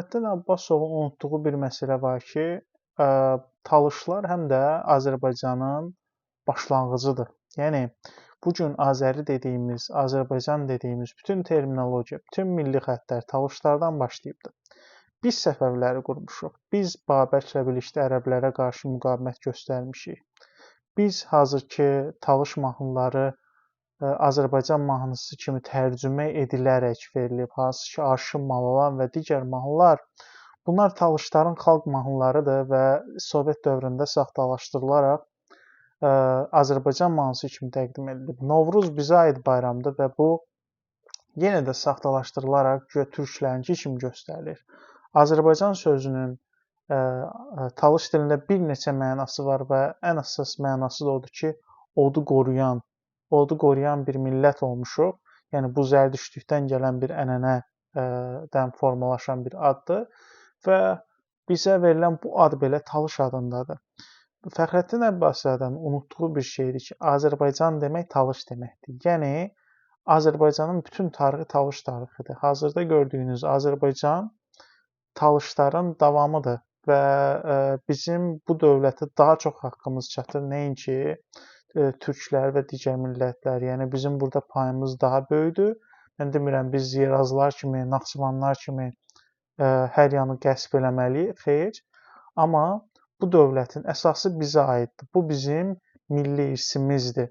Fəxrəddin Abbasovun unutduğu bir məsələ var ki, Talışlar həm də Azərbaycanın başlanğıcıdır. Yəni bu gün Azəri dediyimiz, Azərbaycan dediyimiz bütün terminologiya, bütün milli xəttlər Talışlardan başlayıbdır. Biz Səfəviləri qurmuşuq. Biz Babəklə birlikdə ərəblərə qarşı müqavimət göstərmişik. Biz hazırki Talış mahnıları Azərbaycan mahnısı kimi tərcümə edilərək verilib, hansı ki, Aşıq Malalan və digər mahnılar bunlar Talışların xalq mahnılarıdır və Sovet dövründə saxtalaşdırılaraq Azərbaycan mahnısı kimi təqdim edilib. Novruz bizə aid bayramdır və bu yenə də saxtalaşdırılaraq türklərinki kimi göstərilir. Azərbaycan sözünün Talış dilində bir neçə mənası var və ən əsas mənası da odur ki, odu qoruyan bir millət olmuşuq. Yəni bu zərdüştlükdən gələn bir ənənədən formalaşan bir addır və bizə verilən bu ad belə Talış adındadır. Fəxrəddin Abbasovun unutduğu bir şeydir ki, Azərbaycan demək Talış deməkdir. Yəni Azərbaycanın bütün tarixi Talış tarixidir. Hazırda gördüyünüz Azərbaycan Talışların davamıdır və bizim bu dövlətə daha çox haqqımız çatır, nəinki türklər və digər millətlər. Yəni bizim burada payımız daha böyükdür. Mən demirəm biz Yerazlar kimi, Naxçıvanlar kimi hər yanı qəsb eləməliyik, xeyr. Amma bu dövlətin əsası bizə aiddir. Bu bizim milli irsimizdir.